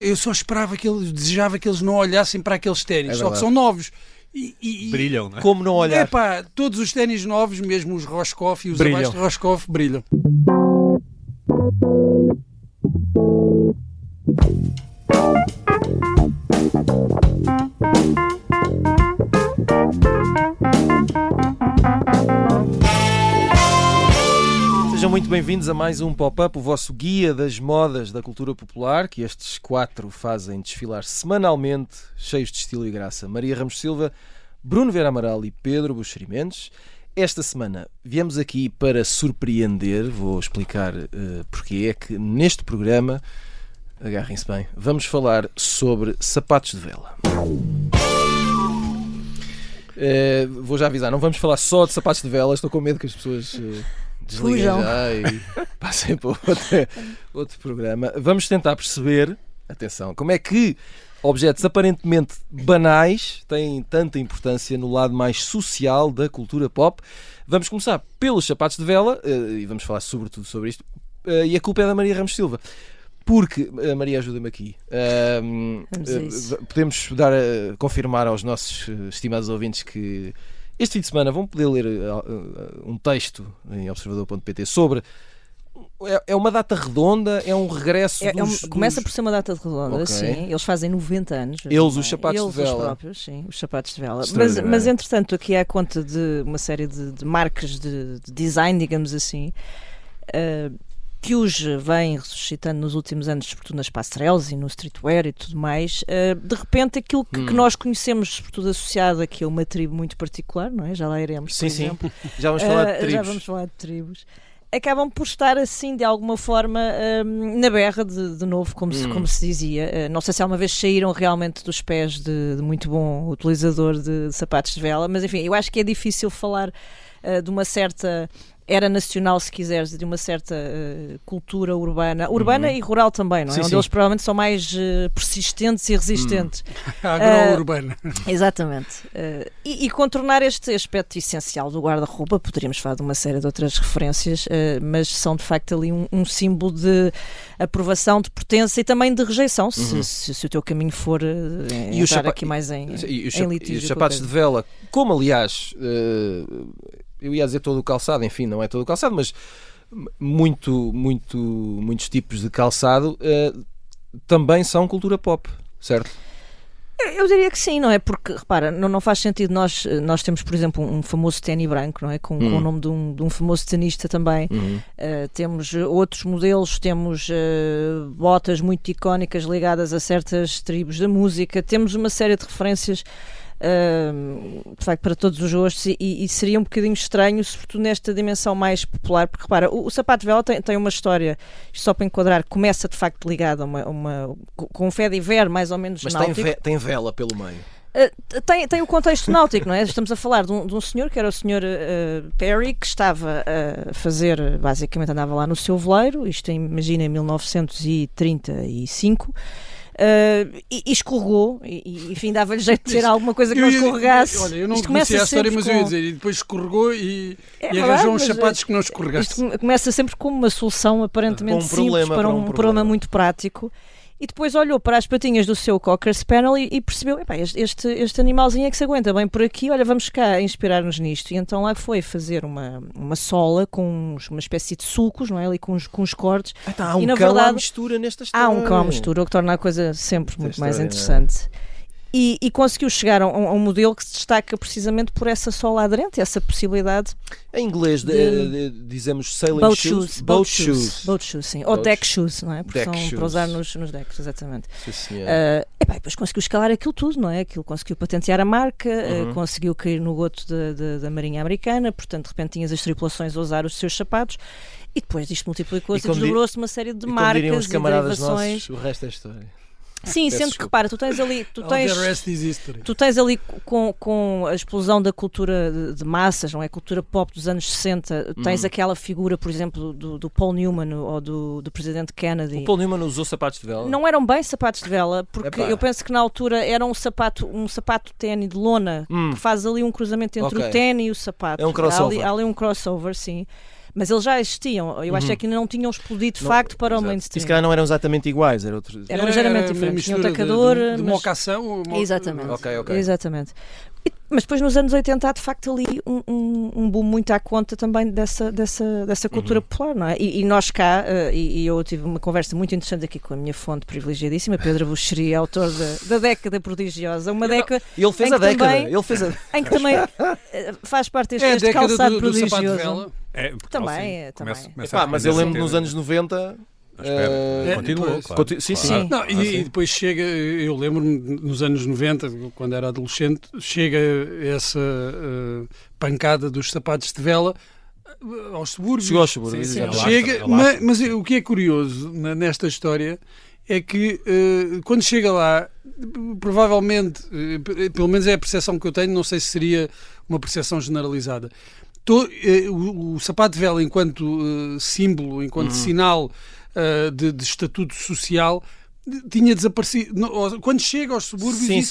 Eu só esperava desejava que eles não olhassem para aqueles ténis, só que são novos. Brilham, não é? Como não olhar? Todos os ténis novos, mesmo os Roscoff e os Brilham. abaixo de Roscoff, brilham. Sejam muito bem-vindos a mais um Pop-Up, o vosso guia das modas da cultura popular, que estes 4 fazem desfilar semanalmente, cheios de estilo e graça. Maria Ramos Silva, Bruno Vieira Amaral e Pedro Buxeri Mendes. Esta semana viemos aqui para surpreender, vou explicar porque é que neste programa, agarrem-se bem, vamos falar sobre sapatos de vela. Vou já avisar, não vamos falar só de sapatos de vela, estou com medo que as pessoas... desliguem já e passem para outro programa. Vamos tentar perceber, atenção, como é que objetos aparentemente banais têm tanta importância no lado mais social da cultura pop. Vamos começar pelos sapatos de vela e vamos falar sobretudo sobre isto. E a culpa é da Maria Ramos Silva. Porque, Maria, ajuda-me aqui, podemos confirmar aos nossos estimados ouvintes que este fim de semana vão poder ler um texto em observador.pt sobre... É uma data redonda? É um regresso Começa por ser uma data redonda, okay. Sim. Eles fazem 90 anos. Os sapatos de vela. Eles próprios, sim, os sapatos de vela. Mas entretanto, aqui há conta de uma série de marcas de design, digamos assim, que os vêm ressuscitando nos últimos anos, sobretudo nas passarelas e no streetwear e tudo mais. De repente, aquilo que nós conhecemos, sobretudo associado aqui a uma tribo muito particular, não é? Já lá iremos, por exemplo. Já vamos falar de tribos. Já vamos falar de tribos. Acabam por estar assim, de alguma forma, na berra de novo, como se dizia. Não sei se alguma vez saíram realmente dos pés de muito bom utilizador de sapatos de vela, mas enfim, eu acho que é difícil falar de uma certa... era nacional, se quiseres, de uma certa cultura urbana e rural também, não é? Onde eles provavelmente são mais persistentes e resistentes. Agro-urbana. Exatamente. E contornar este aspecto essencial do guarda-roupa, poderíamos falar de uma série de outras referências, mas são de facto ali um símbolo de aprovação, de pertença e também de rejeição, se o teu caminho for entrar aqui mais em litígio. E os sapatos de vela, como aliás... eu ia dizer todo o calçado, enfim, não é todo o calçado, mas muitos tipos de calçado também são cultura pop, certo? Eu diria que sim, não é? Porque, repara, não faz sentido nós temos, por exemplo, um famoso ténis branco, não é? Com o nome de um famoso tenista também. Temos outros modelos, temos botas muito icónicas ligadas a certas tribos da música, temos uma série de referências de facto para todos os gostos e seria um bocadinho estranho, sobretudo nesta dimensão mais popular, porque repara, o sapato de vela tem uma história, só para enquadrar, começa de facto ligado com um fé de ver mais ou menos náutico. Mas tem vela pelo meio. Tem o contexto náutico, não é? Estamos a falar de um senhor que era o senhor Perry, que estava a fazer, basicamente andava lá no seu veleiro, isto imagina em 1935, e escorregou e enfim, dava-lhe jeito de ter alguma coisa que não escorregasse. Olha, eu não conhecia a história, mas eu ia dizer, e depois escorregou e arranjou uns sapatos que não escorregassem. Isto começa sempre como uma solução aparentemente simples para um problema muito prático. E depois olhou para as patinhas do seu Cocker Spaniel e percebeu, este animalzinho é que se aguenta bem por aqui, olha, vamos cá inspirar-nos nisto. E então lá foi fazer uma sola com uma espécie de sulcos, não é? Ali com os cortes. Há um cão à mistura nesta história. Há um cão à mistura, o que torna a coisa sempre muito mais interessante. E conseguiu chegar a um modelo que se destaca precisamente por essa sola aderente, essa possibilidade. Em inglês dizemos sailing boat shoes. Boat shoes, sim. Ou deck shoes, não é? Porque são shoes. Para usar nos decks, exatamente. Sim, depois conseguiu escalar aquilo tudo, não é? Aquilo conseguiu patentear a marca, conseguiu cair no goto da Marinha Americana, portanto de repente tinhas as tripulações a usar os seus sapatos e depois disto multiplicou-se e desdobrou-se uma série de marcas e derivações. O resto é história. Sim, sendo que repara, tu tens ali com a explosão da cultura de massas, não é? Cultura pop dos anos 60, tens aquela figura, por exemplo, do Paul Newman ou do presidente Kennedy. O Paul Newman usou sapatos de vela? Não eram bem sapatos de vela, porque eu penso que na altura era um sapato ténis de lona, que faz ali um cruzamento entre o ténis e o sapato. É um crossover. Há ali um crossover, sim. Mas eles já existiam. Eu acho que ainda não tinham explodido de facto para o mainstream. E se calhar não eram exatamente iguais, eram ligeiramente diferentes. Tinha um tacador. De mocação. Exatamente. Ok. Exatamente. Mas depois nos anos 80 há de facto ali um boom muito à conta também dessa cultura popular, não é? E nós cá, e eu tive uma conversa muito interessante aqui com a minha fonte privilegiadíssima, Pedro Buxeri, autor da década prodigiosa, uma década... Ele fez a década. Em que também faz parte este calçado prodigioso. Sapato de vela. Também. Mas eu lembro nos anos 90... Continuou, claro. Sim. Não, e depois chega, eu lembro-me nos anos 90, quando era adolescente, chega essa pancada dos sapatos de vela aos subúrbios. Chegou aos subúrbios. Chega, mas o que é curioso nesta história é que quando chega lá, provavelmente, pelo menos é a percepção que eu tenho, não sei se seria uma percepção generalizada. O sapato de vela enquanto símbolo, enquanto sinal de estatuto social, tinha desaparecido. Quando chega aos subúrbios,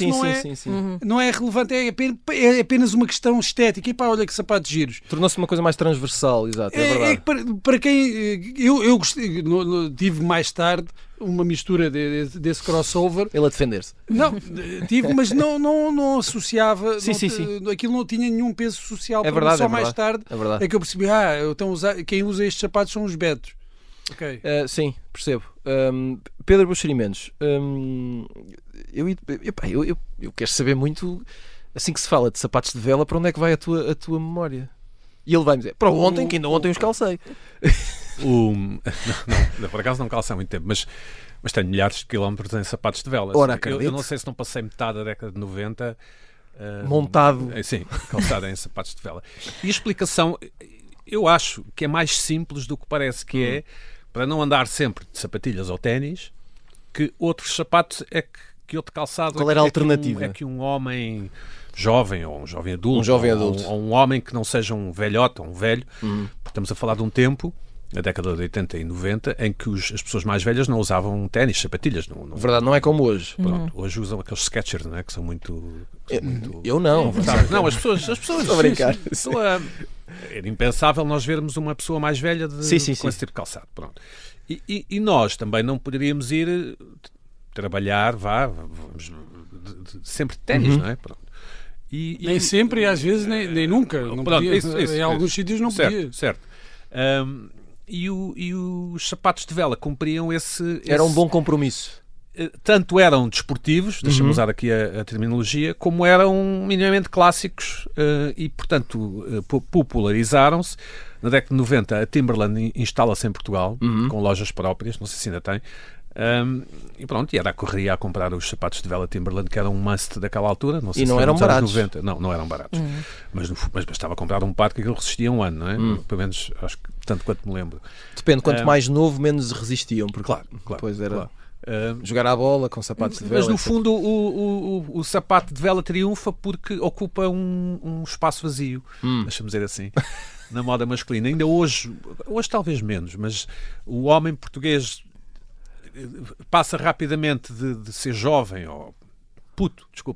não é relevante, é apenas uma questão estética. E pá, olha que sapatos giros. Tornou-se uma coisa mais transversal, exato, é verdade. Para quem... Eu gostei, tive mais tarde uma mistura desse crossover. Ele a defender-se. Não, tive, mas não associava. Aquilo não tinha nenhum peso social. É verdade, só mais tarde é que eu percebi, então quem usa estes sapatos são os betos. Okay. Sim, percebo. Pedro Buxeri Mendes, eu quero saber muito, assim que se fala de sapatos de vela, para onde é que vai a tua memória? E ele vai-me dizer, para ontem, que ainda ontem os calcei. Não, por acaso não calço há muito tempo, mas tenho milhares de quilómetros em sapatos de vela. Ora, eu não sei se não passei metade da década de 90 montado. Sim, calçado em sapatos de vela. E a explicação, eu acho que é mais simples do que parece, que é para não andar sempre de sapatilhas ou ténis, que outros sapatos que outro calçado. Qual era a alternativa? É que um homem jovem ou um jovem adulto, ou um homem que não seja um velhote ou um velho, estamos a falar de um tempo, a década de 80 e 90, em que as pessoas mais velhas não usavam ténis, sapatilhas. Verdade, não é como hoje. Pronto, hoje usam aqueles Skechers, não é? Que são muito... Eu não. Não, as pessoas estou a brincar. Era impensável nós vermos uma pessoa mais velha com esse tipo de calçado. Pronto. E nós também não poderíamos ir trabalhar, vamos sempre de ténis, não é? Pronto. Nem sempre, e às vezes nem nunca. Não podia, em alguns sítios não podia. Certo. E os sapatos de vela cumpriam esse... Era um bom compromisso. Tanto eram desportivos, deixa-me usar aqui a terminologia, como eram minimamente clássicos e, portanto, popularizaram-se. Na década de 90, a Timberland instala-se em Portugal, com lojas próprias, não sei se ainda tem. E pronto, e era a correria a comprar os sapatos de vela Timberland, que eram um must daquela altura. Não sei e se não eram baratos. 90. Não eram baratos. Mas bastava comprar um par que aquilo resistia um ano, não é? Pelo menos, acho que tanto quanto me lembro. Depende, quanto mais novo, menos resistiam. Porque claro. Depois era... jogar à bola com sapatos de vela. Mas no fundo o sapato de vela triunfa porque ocupa um espaço vazio, deixa-me dizer assim, na moda masculina. Ainda hoje talvez menos, mas o homem português passa rapidamente de ser jovem ou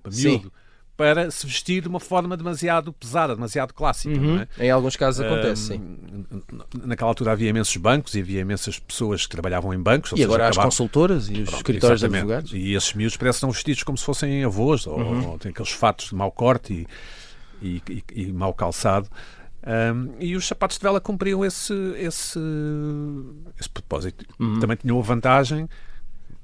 miúdo, para se vestir de uma forma demasiado pesada, demasiado clássica, não é? Em alguns casos acontece, sim. Naquela altura havia imensos bancos e havia imensas pessoas que trabalhavam em bancos. E agora as consultoras e os escritórios de advogados. E esses miúdos parecem que estão vestidos como se fossem avós, ou têm aqueles fatos de mau corte e mau calçado. E os sapatos de vela cumpriam esse propósito. Também tinham a vantagem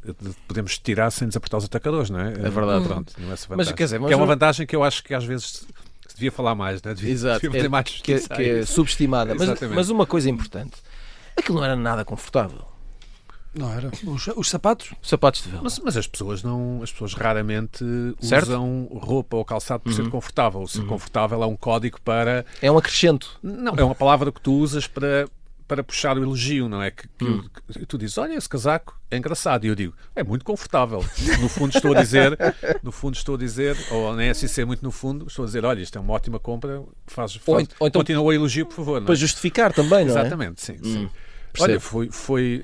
de podemos tirar sem desapertar os atacadores, não é? É verdade. Pronto, não é essa vantagem. Mas, quer dizer, que é uma vantagem que eu acho que às vezes se devia falar mais, não é? Exato, ter mais que é subestimada. Mas uma coisa importante, aquilo não era nada confortável. Não era. Os sapatos? Os sapatos de vela. Mas as pessoas raramente usam roupa ou calçado por ser confortável. O ser confortável é um código para... É um acrescento. Não, é uma palavra que tu usas para puxar o elogio, não é? Que tu dizes, olha, esse casaco é engraçado. E eu digo, é muito confortável. No fundo estou a dizer, ou nem é assim ser muito no fundo, estou a dizer, olha, isto é uma ótima compra, ou então, continua o elogio, por favor. Para justificar também, não é? Exatamente, sim. Olha,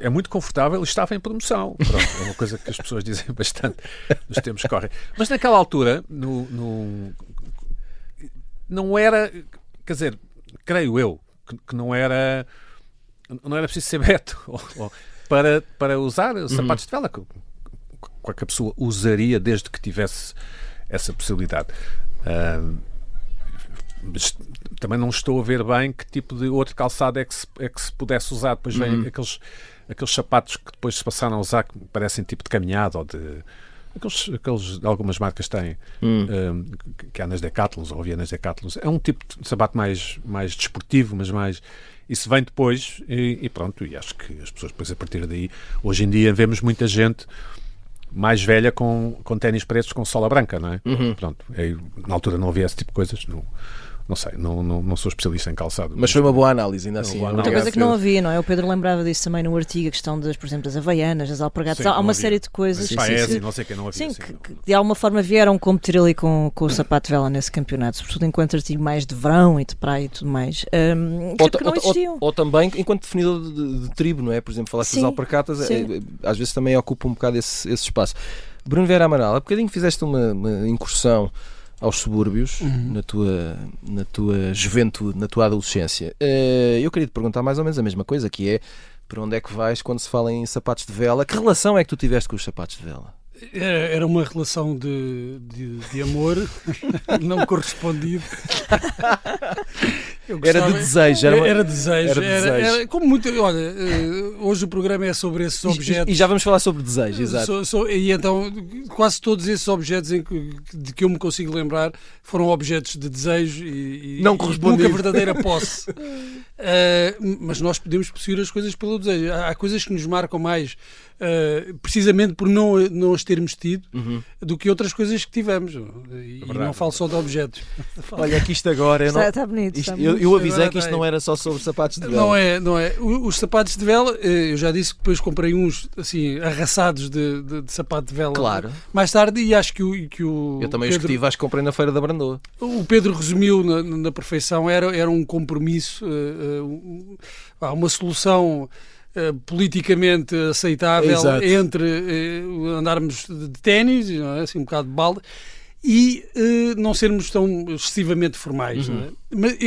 é muito confortável e estava em promoção. Pronto, é uma coisa que as pessoas dizem bastante nos tempos que correm. Mas naquela altura, não era, quer dizer, creio eu, que não era não era preciso ser Beto para usar sapatos de vela, que a pessoa usaria desde que tivesse essa possibilidade. Mas também não estou a ver bem que tipo de outro calçado é que se pudesse usar. Depois vem aqueles sapatos que depois se passaram a usar, que parecem tipo de caminhada, ou de aqueles de algumas marcas têm, que há nas Decathlons, ou havia nas Decathlons. É um tipo de sapato mais desportivo, mas mais... Isso vem depois e pronto, e acho que as pessoas depois, a partir daí, hoje em dia vemos muita gente mais velha com ténis pretos com sola branca, não é? Pronto, na altura não havia esse tipo de coisas, não sei, não sou especialista em calçado. Mas foi uma boa análise, ainda assim. Outra coisa que não havia, não é? O Pedro lembrava disso também no artigo, a questão por exemplo, das havaianas, das alpargatas. Há uma série de coisas não sei que não havia. Sim, que de alguma forma vieram competir ali com o sapato de vela nesse campeonato, sobretudo enquanto artigo mais de verão e de praia e tudo mais. Que não existiam. Ou também enquanto definidor de tribo, não é? Por exemplo, falaste das alpargatas, às vezes também ocupa um bocado esse espaço. Bruno Vieira Amaral, há bocadinho fizeste uma incursão aos subúrbios na tua juventude, na tua adolescência. Eu queria te perguntar mais ou menos a mesma coisa, que é para onde é que vais quando se fala em sapatos de vela? Que relação é que tu tiveste com os sapatos de vela? Era uma relação de amor não correspondido. Era de desejo. Era desejo. Era como muito. Olha, hoje o programa é sobre esses objetos. E já vamos falar sobre desejo, exato. E então, quase todos esses objetos de que eu me consigo lembrar foram objetos de desejo e não correspondido. Nunca verdadeira posse. Mas nós podemos possuir as coisas pelo desejo. Há coisas que nos marcam mais precisamente por não as termos tido do que outras coisas que tivemos. E não falo só de objetos. Olha, aqui isto agora... Está bonito. Eu avisei que isto não era só sobre sapatos de vela. Não é. Os sapatos de vela, eu já disse que depois comprei uns assim, arrasados de sapato de vela. Claro. Mais tarde, e acho que o eu também os tive, acho que comprei na Feira da Brandoa. O Pedro resumiu na perfeição, era um compromisso, uma solução politicamente aceitável. Exato. Entre andarmos de ténis, não é? Assim, um bocado de balda, e não sermos tão excessivamente formais. Não é? Mas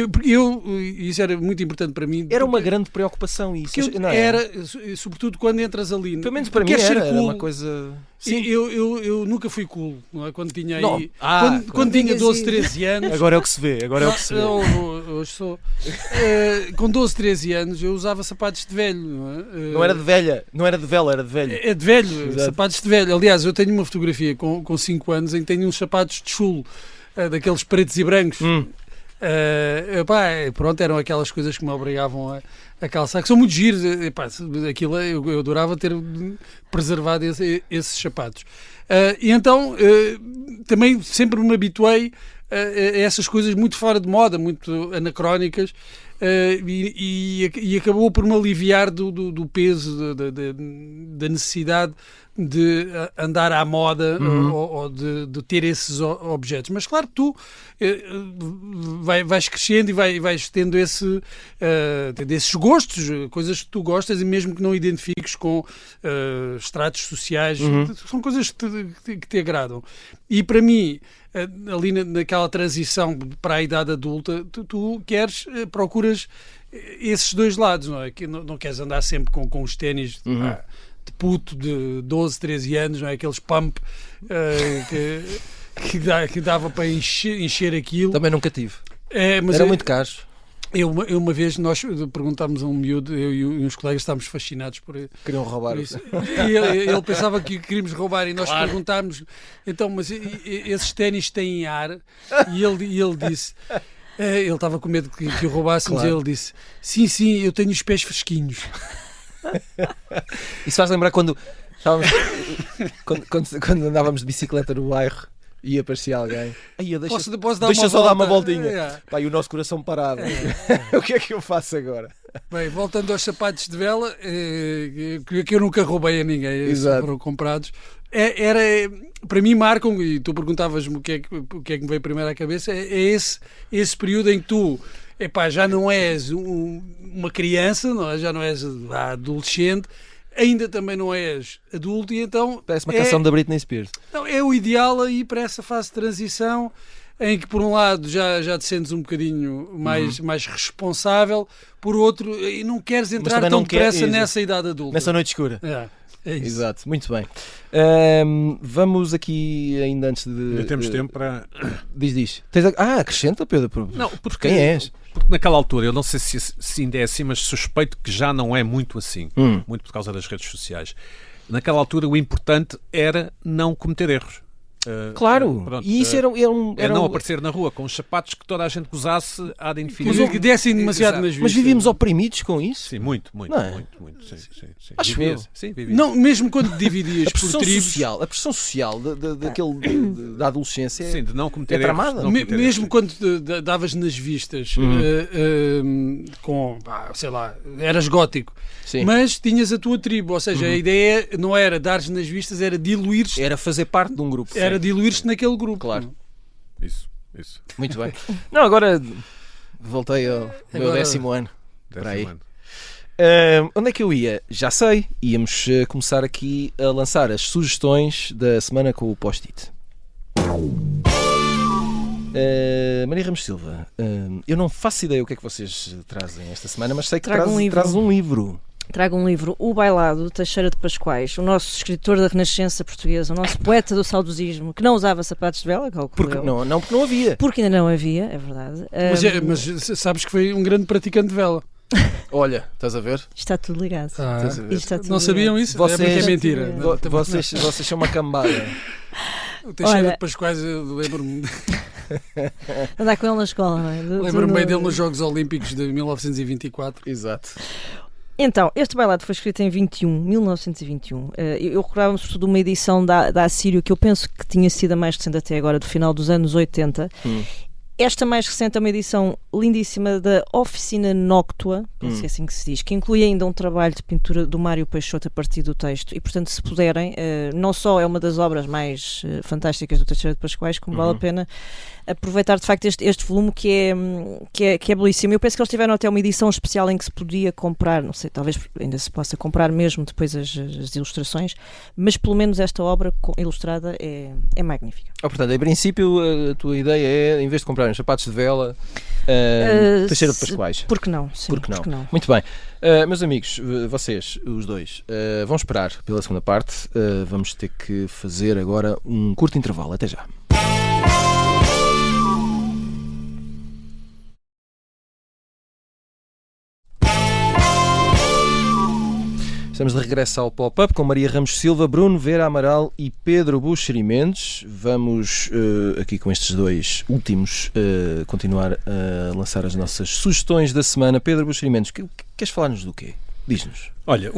isso era muito importante para mim. Era uma grande preocupação isso. Não é? Era, sobretudo quando entras ali. Pelo menos para mim era uma coisa... Sim. Eu nunca fui cool, não é? Quando tinha aí... Quando tinha 12, 13 anos... Agora é o que se vê. Hoje sou... com 12, 13 anos eu usava sapatos de velho. Não é? Não era de velha. Não era de vela, era de velho. É de velho. Exato. Sapatos de velho. Aliás, eu tenho uma fotografia com 5 anos em que tenho uns sapatos de chulo, daqueles pretos e brancos. Pronto, eram aquelas coisas que me obrigavam a calçar, que são muito giros. Aquilo eu adorava ter preservado esses sapatos. E então também sempre me habituei a essas coisas muito fora de moda, muito anacrónicas, e acabou por me aliviar do peso, da necessidade de andar à moda ou de ter esses objetos. Mas claro que tu vais crescendo e vais tendo esses gostos, coisas que tu gostas e mesmo que não identifiques com estratos sociais, são coisas que te agradam. E para mim, ali naquela transição para a idade adulta, tu procuras esses dois lados, não é? Que não queres andar sempre com os ténis de puto de 12, 13 anos, não é? Aqueles pump que dava para encher aquilo. Também nunca tive. Mas era muito caro. Uma vez nós perguntámos a um miúdo, eu e uns colegas estávamos fascinados por queriam roubar isso. E ele pensava que queríamos roubar e nós perguntámos, então, mas esses ténis têm ar? E ele disse... ele estava com medo que o roubassemos. Claro. E ele disse, sim, eu tenho os pés fresquinhos. Isso faz lembrar quando andávamos de bicicleta no bairro e aparecia alguém. Deixa só dar uma voltinha. Pá, e o nosso coração parado. O que é que eu faço agora? Bem, voltando aos sapatos de vela, que eu nunca roubei a ninguém. Exato. Foram comprados. Para mim marcam, e tu perguntavas-me o que é que me veio primeiro à cabeça, é esse período em que tu já não és uma criança, já não és adolescente, ainda também não és adulto, e então... Parece uma canção da Britney Spears. Não, é o ideal aí para essa fase de transição, em que por um lado já te sentes um bocadinho mais responsável, por outro, e não queres entrar tão depressa nessa idade adulta. Nessa noite escura. É isso. Exato, muito bem. Vamos aqui ainda antes de... Ainda temos tempo para... Diz. Acrescenta, Pedro. Não, porque quem és? Porque naquela altura, eu não sei se ainda é assim, mas suspeito que já não é muito assim. Muito por causa das redes sociais. Naquela altura, o importante era não cometer erros. Claro, e isso era não aparecer na rua com os sapatos que toda a gente gozasse à de infinito. Mas que dessem demasiado nas vistas. Mas vivíamos oprimidos com isso? Sim, muito. Sim. Acho eu. Sim, não, mesmo quando dividias por tribos... A pressão social da adolescência sim, de não cometer tramada. Mesmo quando davas nas vistas com, sei lá, eras gótico, sim, mas tinhas a tua tribo, ou seja, a ideia não era dares nas vistas, era diluir-te. Era fazer parte de um grupo. Era diluir-te naquele grupo. Claro. Isso. Muito bem. Não, agora voltei ao meu 10º ano. Para aí. Onde é que eu ia? Já sei. Íamos começar aqui a lançar as sugestões da semana com o post-it. Maria Ramos Silva, eu não faço ideia o que é que vocês trazem esta semana, mas sei que traz um livro. Trago um livro, O Bailado, Teixeira de Pascoais, o nosso escritor da Renascença portuguesa, o nosso poeta do saudosismo, que não usava sapatos de vela, porque não havia. Porque ainda não havia, é verdade. Mas sabes que foi um grande praticante de vela. Olha, estás a ver? Está tudo ligado. Não sabiam isso? Vocês, é porque é mentira. Vocês são uma cambada. O Teixeira de Pascoais, eu lembro-me... Andar com ele na escola, não é? Lembro-me bem dele nos Jogos Olímpicos de 1924. Exato. Então, este bailado foi escrito em 1921. Eu recordava-me sobretudo uma edição da Assírio, que eu penso que tinha sido a mais recente até agora, do final dos anos 80. Esta mais recente é uma edição lindíssima da Oficina Noctua, penso que é assim que se diz, que inclui ainda um trabalho de pintura do Mário Peixoto a partir do texto. E, portanto, se puderem, não só é uma das obras mais fantásticas do Teixeira de Pascoais, como vale a pena aproveitar de facto este volume que é belíssimo. Eu penso que eles tiveram até uma edição especial em que se podia comprar, não sei, talvez ainda se possa comprar mesmo depois as ilustrações, mas pelo menos esta obra ilustrada é magnífica. Portanto, em princípio, a tua ideia é, em vez de comprar uns sapatos de vela, Teixeira de Pascoais. Por que não? Sim, por que não? Muito bem. Meus amigos, vocês, os dois, vão esperar pela segunda parte. Vamos ter que fazer agora um curto intervalo. Até já. Estamos de regresso ao Pop-Up com Maria Ramos Silva, Bruno Vera Amaral e Pedro Buxeri Mendes. Vamos aqui com estes dois últimos continuar a lançar as nossas sugestões da semana. Pedro Buxeri Mendes, queres falar-nos do quê? Diz-nos. Olha,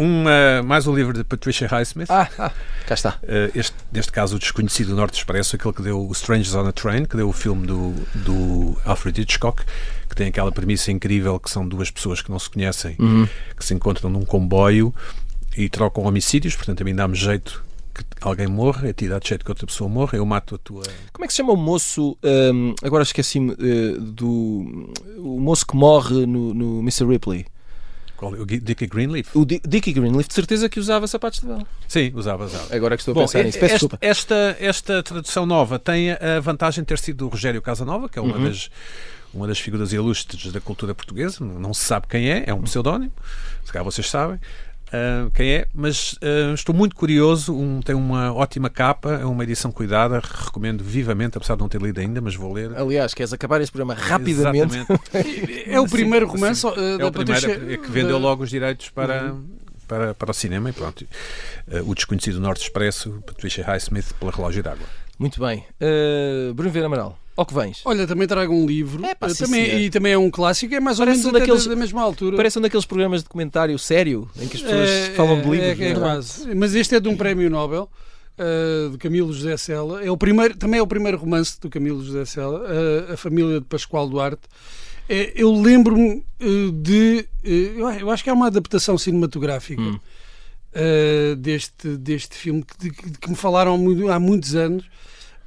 mais um livro de Patricia Highsmith. Cá está. Neste caso, o Desconhecido Norte Expresso, aquele que deu o Strangers on a Train, que deu o filme do Alfred Hitchcock, que tem aquela premissa incrível que são duas pessoas que não se conhecem, que se encontram num comboio e trocam homicídios, portanto a mim dá-me jeito que alguém morra, a ti dá-te jeito que outra pessoa morra, eu mato a tua... Como é que se chama o moço, agora esqueci-me, o moço que morre no Mr. Ripley? Qual? O Dickie Greenleaf? O Dickie Greenleaf, de certeza que usava sapatos de vela. Sim, usava. Agora que estou a pensar nisso, peço desculpa. Esta tradução nova tem a vantagem de ter sido do Rogério Casanova, que é uma das figuras ilustres da cultura portuguesa, não se sabe quem é um pseudónimo, se calhar vocês sabem quem é, mas estou muito curioso. Tem uma ótima capa, é uma edição cuidada, recomendo vivamente, apesar de não ter lido ainda, mas vou ler. Aliás, queres acabar este programa rapidamente? É o primeiro romance é o primeiro, que vendeu logo os direitos para o cinema e pronto. O Desconhecido Norte Expresso, Patricia Highsmith, pela Relógio d'Água. Muito bem. Bruno Vera Amaral, ao que vens? Olha, também trago um livro, e também é um clássico, é mais ou menos da mesma altura. Parece um daqueles programas de comentário sério, em que as pessoas falam de livros. É quase. Mas este é de um prémio Nobel, de Camilo José Cela. Também é o primeiro romance do Camilo José Cela, A Família de Pascoal Duarte. Eu lembro-me eu acho que é uma adaptação cinematográfica deste filme que me falaram há muitos anos,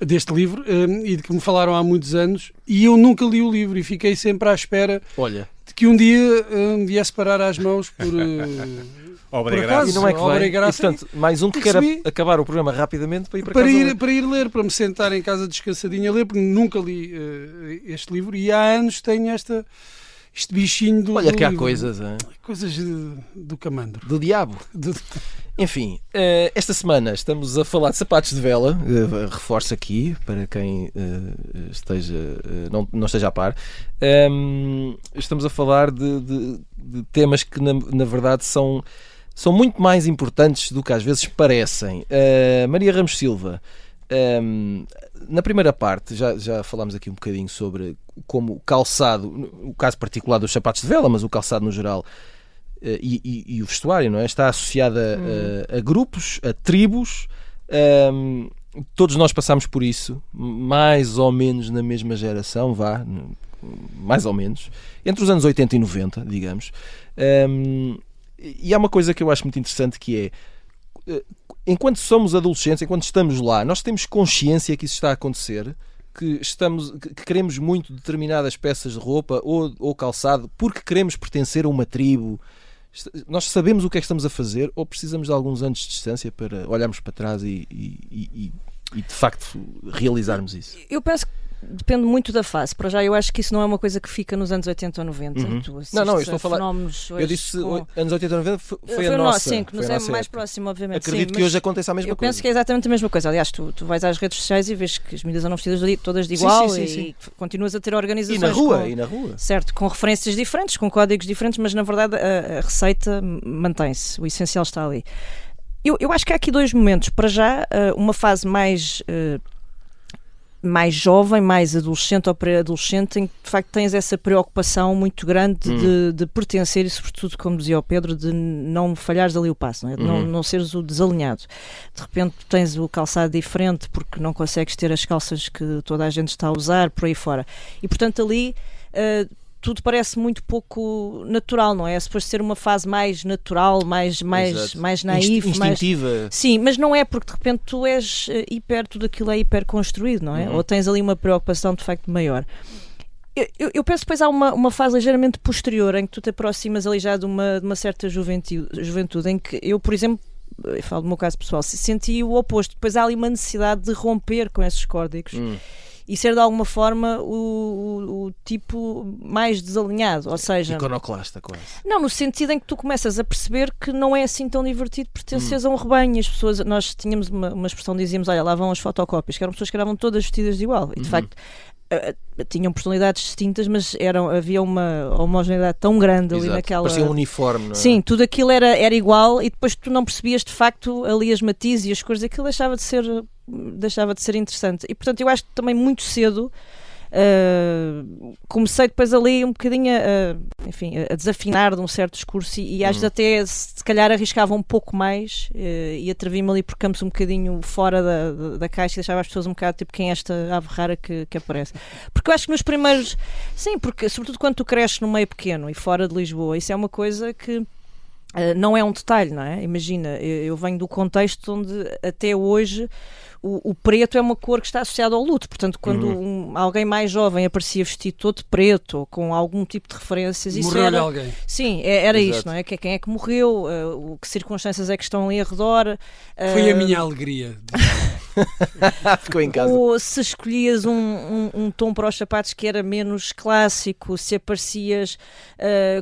deste livro, e de que me falaram há muitos anos, e eu nunca li o livro e fiquei sempre à espera de que um dia me viesse parar às mãos Obra por e acaso, E não é que obra vai. e graça, E, portanto, mais um que quer recebi- acabar o programa rapidamente para ir para para casa. ir ler, para me sentar em casa descansadinho a ler, porque nunca li este livro e há anos tenho este bichinho do Olha do que há livro. coisas, hein? Coisas do camandro. Do diabo. Do- Enfim, esta semana estamos a falar de sapatos de vela, reforço aqui para quem não esteja a par. Estamos a falar de temas que na verdade são muito mais importantes do que às vezes parecem. Maria Ramos Silva, na primeira parte já falámos aqui um bocadinho sobre como o calçado, o caso particular dos sapatos de vela, mas o calçado no geral, e o vestuário, não é? Está associado a grupos, a tribos. Todos nós passámos por isso, mais ou menos na mesma geração, mais ou menos, entre os anos 80 e 90, digamos. E há uma coisa que eu acho muito interessante, que é, enquanto somos adolescentes, enquanto estamos lá, nós temos consciência que isso está a acontecer, que queremos muito determinadas peças de roupa ou calçado porque queremos pertencer a uma tribo. Nós sabemos o que é que estamos a fazer, ou precisamos de alguns anos de distância para olharmos para trás e de facto realizarmos isso? Eu penso que depende muito da fase. Para já, eu acho que isso não é uma coisa que fica nos anos 80 ou 90. Tu assistes Não, eu estou a falar. fenómenos Eu hoje disse com... anos 80 ou 90 foi a o nossa. nosso, sim, que nos foi a é nossa mais época. próximo, obviamente. Acredito sim, que mas hoje aconteça a mesma eu coisa. penso que é exatamente a mesma coisa. Aliás, tu vais às redes sociais e vês que as medidas andam vestidas todas de igual e continuas a ter organizações E na rua. certo, com referências diferentes, com códigos diferentes, mas na verdade a receita mantém-se, o essencial está ali. Eu acho que há aqui dois momentos. Para já, uma fase mais jovem, mais adolescente ou pré-adolescente, em que de facto tens essa preocupação muito grande de pertencer e, sobretudo, como dizia o Pedro, de não falhares ali o passo, não é? De não seres o desalinhado. De repente tens o calçado diferente porque não consegues ter as calças que toda a gente está a usar, por aí fora. E portanto ali tudo parece muito pouco natural, não é? É suposto ser uma fase mais natural, mais naif, instintiva. Sim, mas não é, porque de repente tu és tudo aquilo é hiper construído, não é? Ou tens ali uma preocupação de facto maior. Eu penso que depois há uma fase ligeiramente posterior em que tu te aproximas ali já de uma certa juventude, em que eu, por exemplo, eu falo do meu caso pessoal, senti o oposto. Depois há ali uma necessidade de romper com esses códigos e ser de alguma forma o tipo mais desalinhado, ou seja... Iconoclasta, quase. Não, no sentido em que tu começas a perceber que não é assim tão divertido pertenceres a um rebanho. As pessoas, nós tínhamos uma expressão, dizíamos, olha, lá vão as fotocópias, que eram pessoas que eram todas vestidas de igual, e de facto tinham personalidades distintas, mas havia uma homogeneidade tão grande ali naquela... Parecia um uniforme, não é? Sim, tudo aquilo era igual e depois tu não percebias de facto ali as matizes e as cores, aquilo deixava de ser interessante. E portanto eu acho que também muito cedo comecei depois ali um bocadinho a desafinar de um certo discurso e acho que até se calhar arriscava um pouco mais e atrevi-me ali por campos um bocadinho fora da caixa e deixava as pessoas um bocado tipo quem é esta ave rara que aparece. Porque eu acho que nos primeiros... Sim, porque sobretudo quando tu cresces no meio pequeno e fora de Lisboa, isso é uma coisa que não é um detalhe, não é? Imagina, eu venho do contexto onde até hoje o preto é uma cor que está associada ao luto, portanto quando alguém mais jovem aparecia vestido todo preto ou com algum tipo de referências, isso Morreu-lhe era... alguém. Sim, era isto, não é? Quem é que morreu, que circunstâncias é que estão ali ao redor. Foi a minha alegria. Ficou em casa. Ou se escolhias um tom para os sapatos que era menos clássico, se aparecias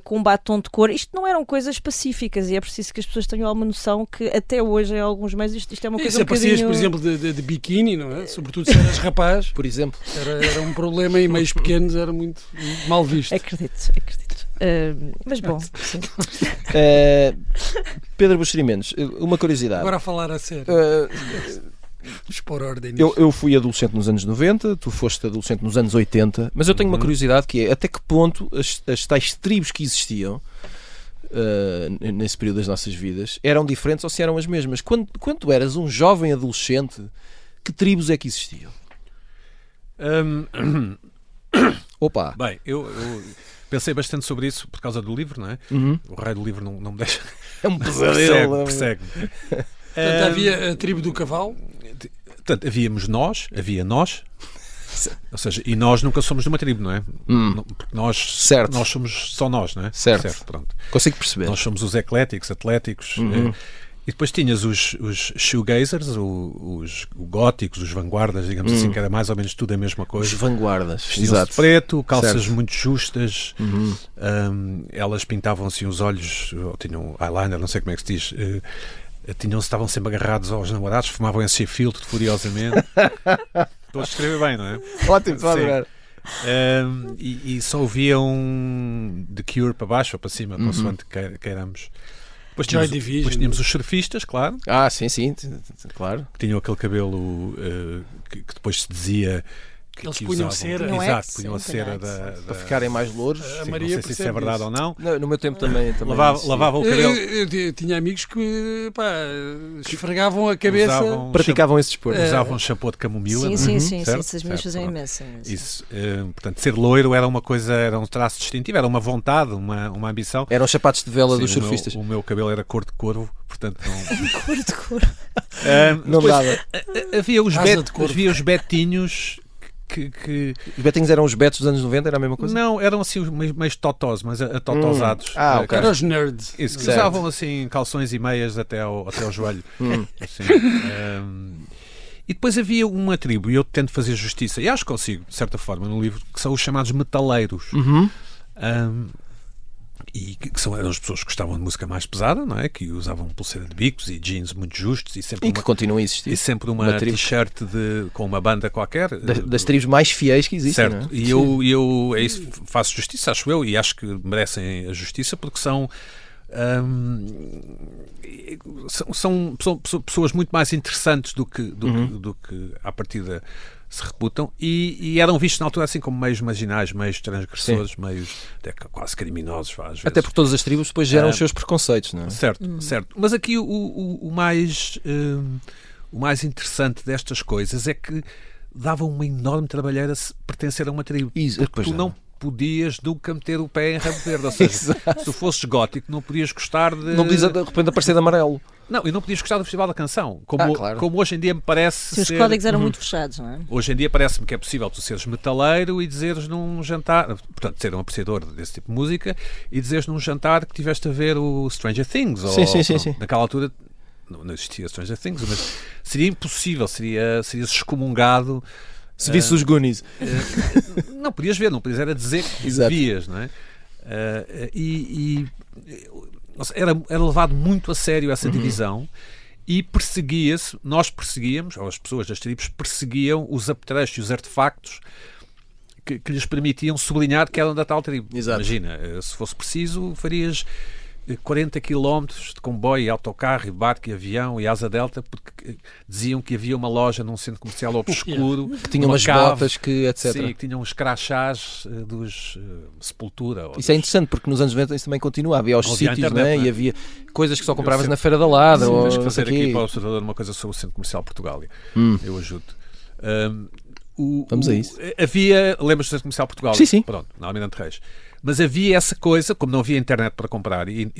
com um batom de cor, isto não eram coisas pacíficas e é preciso que as pessoas tenham alguma noção que até hoje em alguns meios isto é uma coisa se aparecias, por exemplo, de biquíni, não é? Sobretudo se eras rapaz, por exemplo, era um problema e meios pequenos era muito mal visto. Acredito. Mas bom, sim. Pedro Buxeri Mendes, uma curiosidade. Agora a falar a sério. Expor ordem. Eu fui adolescente nos anos 90, tu foste adolescente nos anos 80, mas eu tenho uma curiosidade que é até que ponto as tais tribos que existiam nesse período das nossas vidas eram diferentes ou se eram as mesmas. Quando tu eras um jovem adolescente, que tribos é que existiam? Opa! Bem, eu pensei bastante sobre isso por causa do livro, não é? O raio do livro não me deixa... É um pesadelo. Persegue-me. Portanto, havia a tribo do cavalo. Portanto, havia nós, Ou seja, e nós nunca somos de uma tribo, não é? Porque nós somos só nós, não é? Certo. Pronto. Consigo perceber. Nós somos os ecléticos, atléticos. E depois tinhas os shoegazers, os góticos, os vanguardas, digamos assim, que era mais ou menos tudo a mesma coisa. Os vanguardas. Vestiam-se de preto, calças muito justas, elas pintavam-se os olhos, ou tinham eyeliner, não sei como é que se diz, estavam sempre agarrados aos namorados, fumavam esse filtro furiosamente. Estou a escrever bem, não é? Ótimo, estou a adorar. E só ouviam The Cure para baixo ou para cima, consoante queiramos. Depois tínhamos os surfistas, claro. Sim, claro. Que tinham aquele cabelo que depois se dizia que eles punham cera. Exato, punham a cera para ficarem mais louros. Sim, não sei se isso é verdade ou não. No meu tempo também lavavam o cabelo. Eu tinha amigos que esfregavam a cabeça. Praticavam esse desporto. Usavam shampoo de camomila. Sim, essas minhas faziam imenso. Isso, portanto, ser loiro era uma coisa, era um traço distintivo, era uma vontade, uma ambição. Eram os sapatos de vela dos surfistas. O meu cabelo era cor de corvo, portanto não. Cor de corvo. Não dava. Havia os betinhos. Os betinhos eram os betos dos anos 90, era a mesma coisa? Não, eram assim meio totós, mas atosados. Okay. Eram os nerds. Isso, que usavam assim calções e meias até ao joelho. Assim, e depois havia uma tribo, e eu tento fazer justiça, e acho que consigo, de certa forma, no livro, que são os chamados metaleiros. E que eram as pessoas que gostavam de música mais pesada, não é? Que usavam pulseira de bicos e jeans muito justos e que continuam a existir. E sempre uma t-shirt com uma banda qualquer. Das tribos mais fiéis que existem. Certo. Não é? E eu é isso, faço justiça, acho eu, e acho que merecem a justiça porque são pessoas muito mais interessantes do que à partida se reputam, e eram vistos na altura assim como meios marginais, meios transgressores, meios até quase criminosos às vezes. Até porque todas as tribos depois geram os seus preconceitos, não é? Certo. Mas aqui o mais interessante destas coisas é que dava uma enorme trabalheira se pertencer a uma tribo. Porque tu não podias nunca meter o pé em Rabo Verde, ou seja, se tu fosses gótico não podias gostar de... Não podias de repente aparecer de amarelo. Não, e não podias gostar do Festival da Canção, como hoje em dia me parece. Sim, os códigos eram muito fechados, não é? Hoje em dia parece-me que é possível tu seres metaleiro e dizeres num jantar, portanto, ser um apreciador desse tipo de música, e dizeres num jantar que tiveste a ver o Stranger Things. Sim. Naquela altura não existia Stranger Things, mas seria impossível, serias excomungado. Se visse os Goonies. Não podias ver, não podias era dizer que vias, não é? Era levado muito a sério essa divisão e nós perseguíamos, ou as pessoas das tribos perseguiam os apetrechos e os artefactos que lhes permitiam sublinhar que eram da tal tribo. Exato. Imagina, se fosse preciso, farias 40 km de comboio, e autocarro, e barco, e avião, e asa delta, porque diziam que havia uma loja num centro comercial obscuro, que tinha umas botas, etc. Sim, que tinham uns crachás dos Sepultura. Isso é interessante, porque nos anos 90 isso também continua. Havia aos sítios, internet, né? E havia coisas que só compravas na Feira da Lada. Sim, tens que fazer aqui para o Observador uma coisa sobre o Centro Comercial Portugal. Eu ajudo. Vamos a isso. Lembras do Centro Comercial Portugal? Sim. Pronto, na Almirante Reis. Mas havia essa coisa, como não havia internet para comprar, e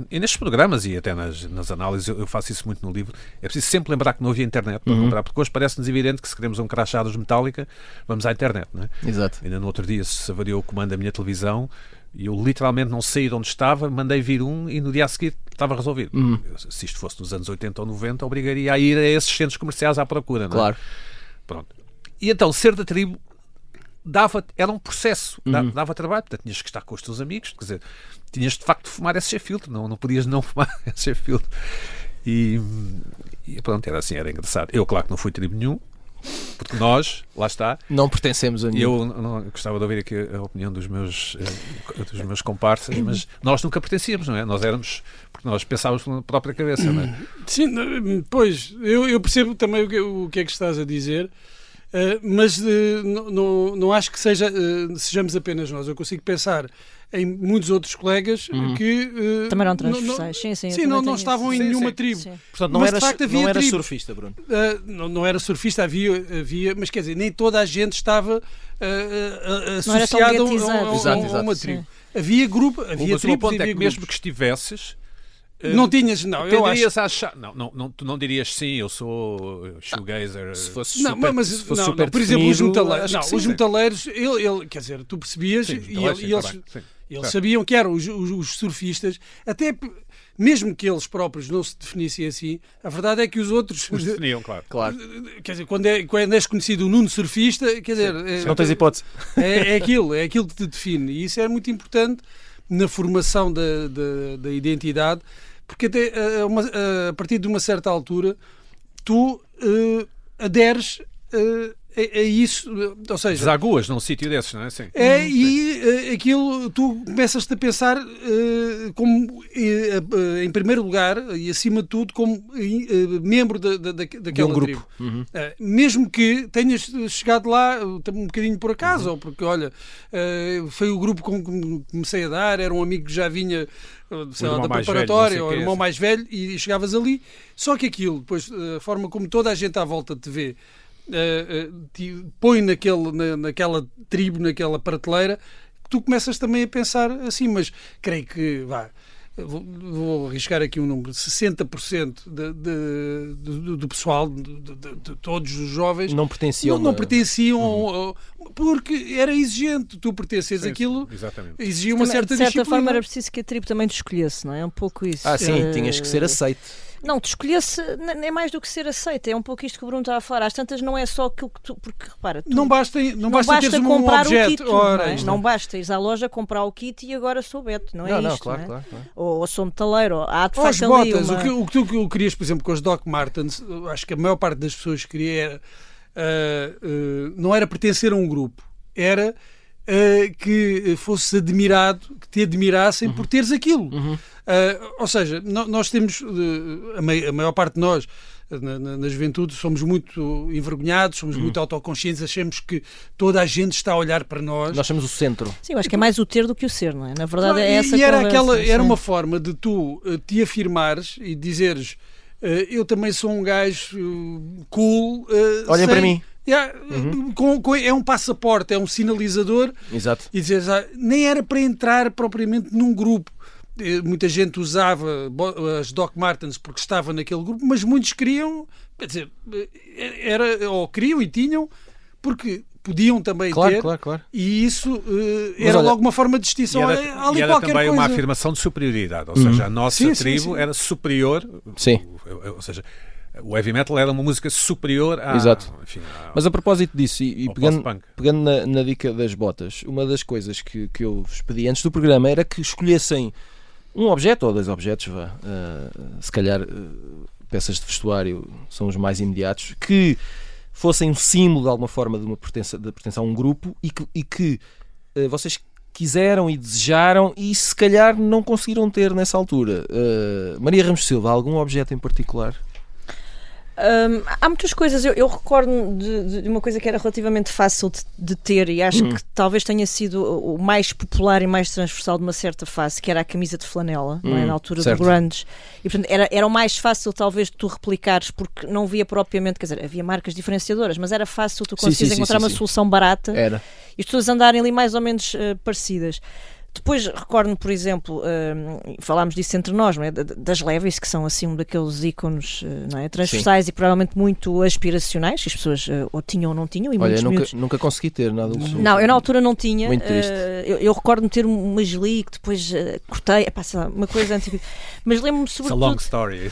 nestes programas e até nas análises, eu faço isso muito no livro, é preciso sempre lembrar que não havia internet para comprar, porque hoje parece-nos evidente que se queremos um crachá dos Metallica, vamos à internet, não é? Exato. Ainda no outro dia se avariou o comando da minha televisão e eu literalmente não saí de onde estava, mandei vir um e no dia a seguir estava resolvido. Se isto fosse nos anos 80 ou 90, obrigaria a ir a esses centros comerciais à procura, não é? Claro. Pronto. E então, ser da tribo era um processo, dava trabalho, portanto tinhas que estar com os teus amigos, quer dizer, tinhas de facto de fumar SC Filtro, não podias não fumar SC Filtro. E pronto, era assim, era engraçado. Eu, claro que não fui tribo nenhum, porque nós, lá está, não pertencemos a nenhum. Eu não gostava de ouvir aqui a opinião dos meus comparsas, mas nós nunca pertencíamos, não é? Nós éramos, porque nós pensávamos na própria cabeça, não é? Sim, pois, eu percebo também o que é que estás a dizer. Mas não acho que sejamos apenas nós. Eu consigo pensar em muitos outros colegas que também eram transversais. Sim, não estavam em nenhuma tribo. Sim. Portanto, não era surfista, Bruno. Não era surfista, havia, mas quer dizer, nem toda a gente estava associada a uma tribo. Havia grupo, havia tribos, mesmo que estivesses, Não tinhas, não. Eu acho. Tu não dirias sim, eu sou shoegazer. Se fosse Não, super, mas se fosse não, super não, por exemplo, os definido, metaleiros, acho que sim. os metaleiros, quer dizer, tu percebias Sim, e eles certo. sabiam que eram os surfistas, até mesmo que eles próprios não se definissem assim, a verdade é que os outros Os definiam, claro. Quer dizer, quando és conhecido o Nuno surfista, quer dizer, Não tens hipótese. é aquilo que te define, e isso é muito importante na formação da identidade, porque até a partir de uma certa altura tu aderes a isso, ou seja, Desaguas num sítio desses, não é? Sim. E aquilo tu começas-te a pensar como, em primeiro lugar e acima de tudo, como membro daquela grupo. tribo. Mesmo que tenhas chegado lá um bocadinho por acaso, ou porque, olha, foi o grupo com que comecei a dar, era um amigo que já vinha sei lá, da preparatória, ou o irmão mais velho, e chegavas ali. Só que aquilo, depois, a forma como toda a gente à volta te vê, te põe naquela tribo, naquela prateleira, que tu começas também a pensar assim, mas creio que vou arriscar aqui um número, 60% do pessoal, de todos os jovens, não pertenciam, porque era exigente, tu pertences àquilo, exigia uma certa disciplina. De certa disciplina. forma era preciso que a tribo também te escolhesse, não é? É um pouco isso. Sim, tinhas que ser aceite. Não, te escolhesse, é mais do que ser aceita, é um pouco isto que o Bruno estava a falar. Às tantas não é só aquilo que tu. Porque repara, não basta teres comprar um objeto. o kit, Ora, não é? Não basta ires à loja comprar o kit e agora sou Beto, não é Não, isto? claro, não é? claro. Ou sou metaleiro, há de As facto ali botas, uma... o que tu querias, por exemplo, com as Doc Martens, acho que a maior parte das pessoas queria não era pertencer a um grupo, era que fosse admirado, que te admirassem por teres aquilo. Ou seja, nós temos, a maior parte de nós, na juventude, somos muito envergonhados, somos muito autoconscientes, achamos que toda a gente está a olhar para nós. Nós somos o centro. Sim, eu acho que é mais o ter do que o ser, não é? Na verdade é essa era uma forma de tu te afirmares e dizeres eu também sou um gajo cool. Olhem para mim. É um passaporte, é um sinalizador. Exato. E dizeres, nem era para entrar propriamente num grupo. Muita gente usava as Doc Martens porque estava naquele grupo, mas muitos queriam, quer dizer, ou queriam e tinham, porque podiam também ter. Claro. E isso era logo uma forma de distinção. E era também uma afirmação de superioridade, ou seja, a nossa tribo era superior. Sim. Ou seja, o heavy metal era uma música superior à... Exato. Enfim, mas a propósito disso, e pegando na na dica das botas, uma das coisas que eu vos pedi antes do programa era que escolhessem um objeto ou 2 objetos, se calhar peças de vestuário são os mais imediatos, que fossem um símbolo de alguma forma de pertença a um grupo e que vocês quiseram e desejaram e se calhar não conseguiram ter nessa altura. Maria Ramos Silva, algum objeto em particular? Há muitas coisas. Eu recordo de uma coisa que era relativamente fácil de ter e acho que talvez tenha sido o mais popular e mais transversal de uma certa fase, que era a camisa de flanela, não é? Na altura do grunge. E portanto era o mais fácil talvez de tu replicares, porque não havia propriamente, quer dizer, havia marcas diferenciadoras, mas era fácil tu conseguires encontrar uma solução barata e as pessoas andarem ali mais ou menos parecidas. Depois recordo-me, por exemplo, falámos disso entre nós, não é? Das Levi's, que são assim um daqueles ícones, não é? Transversais. Sim. E provavelmente muito aspiracionais, que as pessoas ou tinham ou não tinham. E olha, nunca consegui ter nada disso. Não, eu na altura não tinha. Muito triste. Eu recordo-me ter uma Slee que depois cortei, sei lá, uma coisa antiga. Mas lembro-me sobretudo... It's a long story.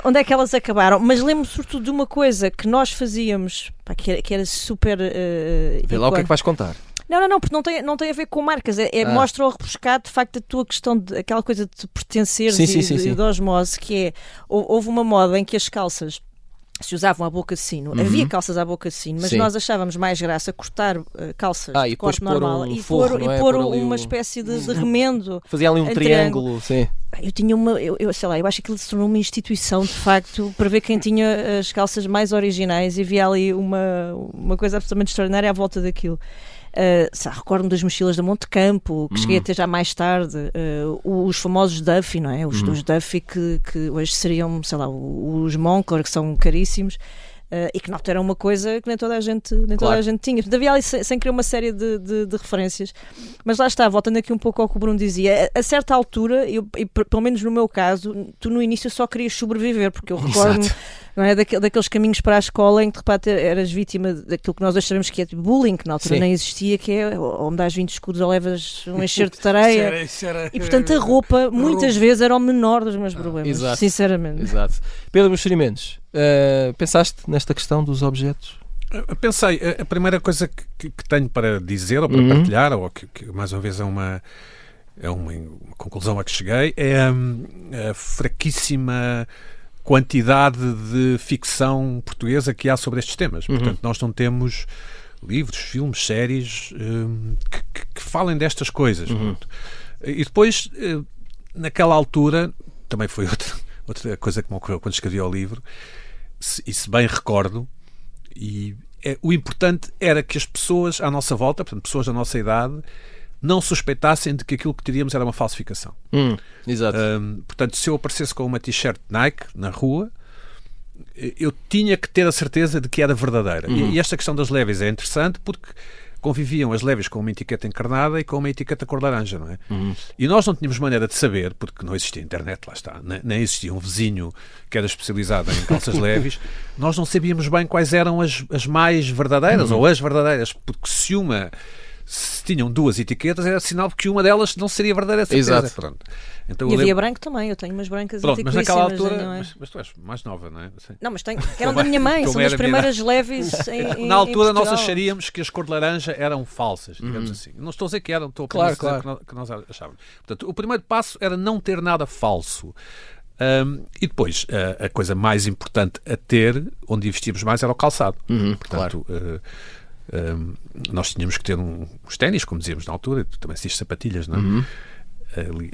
Onde é que elas acabaram? Mas lembro-me sobretudo de uma coisa que nós fazíamos, que era super... Vê lá o que é que vais contar. Não, porque não tem a ver com marcas, mostra o rebuscado de facto a tua questão de aquela coisa de pertenceres e de osmose, que é, houve uma moda em que as calças se usavam à boca de sino, havia calças à boca de sino, mas nós achávamos mais graça cortar calças de corte normal e pôr uma espécie de remendo. Fazia ali um triângulo, sim. Eu tinha sei lá, eu acho que aquilo se tornou uma instituição de facto para ver quem tinha as calças mais originais e havia ali uma coisa absolutamente extraordinária à volta daquilo. Recordo-me das mochilas da Monte Campo, que cheguei a ter já mais tarde, os famosos Duffy, não é? Os Duffy que hoje seriam, sei lá, os Moncler, que são caríssimos. e que nota era uma coisa que nem toda a gente tinha. Portanto, havia ali sem querer uma série de referências. Mas lá está, voltando aqui um pouco ao que o Bruno dizia, a certa altura, pelo menos no meu caso, tu no início só querias sobreviver, porque eu recordo-me, não é, daqueles caminhos para a escola em que de repente eras vítima daquilo que nós hoje sabemos que é tipo bullying, que na altura nem existia, que é ou me dás 20 escudos ou levas um enxerto de areia. Isso era, e portanto a roupa muitas vezes era o menor dos meus problemas, exato. Sinceramente. Exato. Pedro Buxeri Mendes, pensaste nesta questão dos objetos? Eu pensei, a primeira coisa que tenho para dizer ou para partilhar, ou que mais uma vez é uma conclusão a que cheguei, é a fraquíssima quantidade de ficção portuguesa que há sobre estes temas. Portanto, nós não temos livros, filmes, séries que falem destas coisas. E depois, naquela altura, também foi outra coisa que me ocorreu quando escrevi o livro, e se bem recordo, o importante era que as pessoas à nossa volta, portanto, pessoas da nossa idade, não suspeitassem de que aquilo que teríamos era uma falsificação. Exato. Portanto, se eu aparecesse com uma t-shirt Nike na rua, eu tinha que ter a certeza de que era verdadeira. E esta questão das Levi's é interessante porque conviviam as Levi's com uma etiqueta encarnada e com uma etiqueta cor laranja, não é? E nós não tínhamos maneira de saber, porque não existia internet, lá está, nem existia um vizinho que era especializado em calças Levi's, nós não sabíamos bem quais eram as mais verdadeiras ou as verdadeiras, porque se tinham duas etiquetas, era sinal de que uma delas não seria verdadeira, certeza. Exato. Pronto. Então, e havia branco também, eu tenho umas brancas mas naquela altura, não é? mas tu és mais nova, não é? Sim. Não, mas que eram da minha mãe, são as primeiras Levi's na altura em nós acharíamos que as cor de laranja eram falsas, digamos assim. Não estou a dizer que eram, estou a dizer que nós achávamos. Portanto, o primeiro passo era não ter nada falso. E depois, a coisa mais importante a ter, onde investíamos mais, era o calçado. Portanto, nós tínhamos que ter uns ténis, como dizíamos na altura, também existem sapatilhas, não é?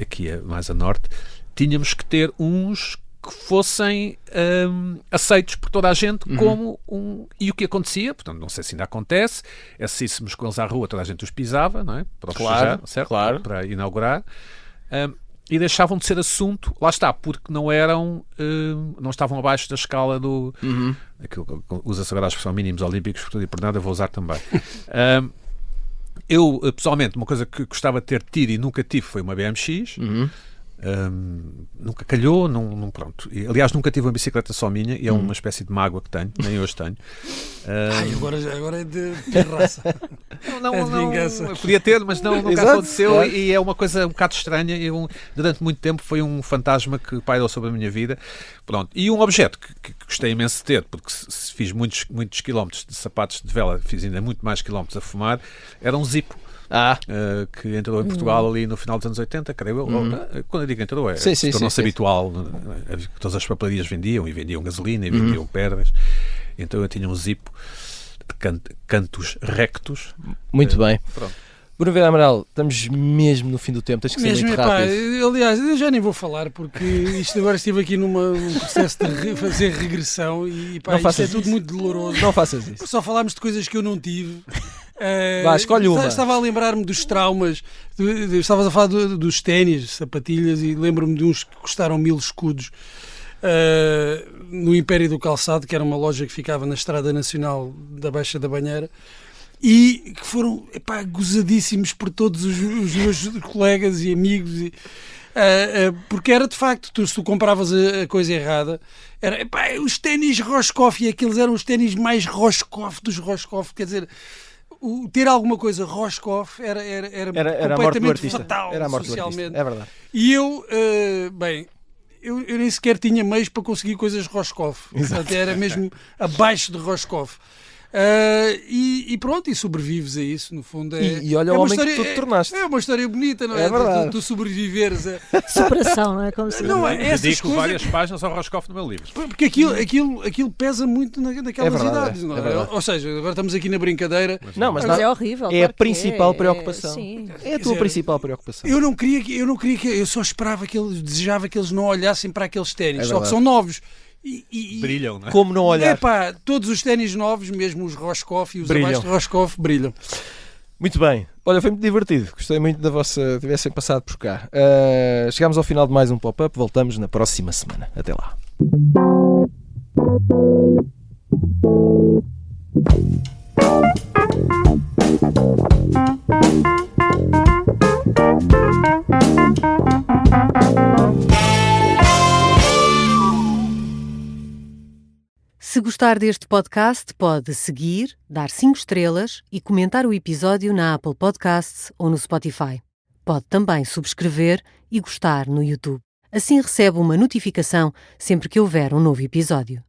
Aqui mais a norte, tínhamos que ter uns que fossem aceitos por toda a gente como e o que acontecia, portanto não sei se ainda acontece, é se íssemos com eles à rua toda a gente os pisava, não é? Para festejar, certo? Claro. Para inaugurar, e deixavam de ser assunto, lá está, porque não estavam abaixo da escala do aquilo que usa-se agora a expressão mínimos olímpicos, por tudo e por nada, vou usar também. Eu, pessoalmente, uma coisa que gostava de ter tido e nunca tive foi uma BMX. Nunca calhou, pronto. Aliás, nunca tive uma bicicleta só minha e é uma espécie de mágoa que tenho, nem hoje tenho. Agora é de raça. Não, podia ter, mas nunca aconteceu. E é uma coisa um bocado estranha. Durante muito tempo foi um fantasma que pairou sobre a minha vida. Pronto. E um objeto que gostei imenso de ter, porque se fiz muitos quilómetros de sapatos de vela, fiz ainda muito mais quilómetros a fumar, era um Zippo. Que entrou em Portugal ali no final dos anos 80, creio eu. Quando eu digo entrou, tornou-se habitual. Todas as papelarias vendiam gasolina e vendiam pedras. Então eu tinha um Zippo de cantos rectos. Muito bem. Pronto. Bruno Vieira Amaral, estamos mesmo no fim do tempo, tens que ser muito rápido. Aliás, eu já nem vou falar porque agora estive aqui num processo de fazer regressão e isto é tudo muito doloroso. Não faças isso. Só falámos de coisas que eu não tive. Escolhe uma. Estava a lembrar-me dos traumas, estavas a falar dos ténis, sapatilhas, e lembro-me de uns que custaram 1000 escudos no Império do Calçado, que era uma loja que ficava na Estrada Nacional da Baixa da Banheira, e que foram gozadíssimos por todos os meus colegas e amigos, porque era de facto, se tu compravas a coisa errada, era os ténis Roscoff, e aqueles eram os ténis mais Roscoff dos Roscoff, quer dizer, ter alguma coisa Roscoff era completamente fatal, era a morte socialmente. É verdade. E eu nem sequer tinha meios para conseguir coisas Roscoff. Portanto, era mesmo abaixo de Roscoff. E pronto, e sobrevives a isso, no fundo. E olha o homem que tu te tornaste. É uma história bonita, não é? É verdade. Tu sobreviveres Superação, não é? Como se não, dedico várias páginas ao Roscoff no meu livro. Porque aquilo pesa muito naquelas idades, não é? Ou seja, agora estamos aqui na brincadeira. Mas é horrível. É a principal preocupação. Sim. É a tua principal preocupação. Eu não queria que eu só esperava desejava que eles não olhassem para aqueles ténis, só que são novos. Brilham, não é? Como não olhar? Todos os ténis novos, mesmo os Roscoff e os brilham. abaixo de Roscoff, brilham. Muito bem. Olha, foi muito divertido. Gostei muito da vossa... tivessem passado por cá. Chegámos ao final de mais um Pop-Up. Voltamos na próxima semana. Até lá. Se gostar deste podcast, pode seguir, dar 5 estrelas e comentar o episódio na Apple Podcasts ou no Spotify. Pode também subscrever e gostar no YouTube. Assim recebe uma notificação sempre que houver um novo episódio.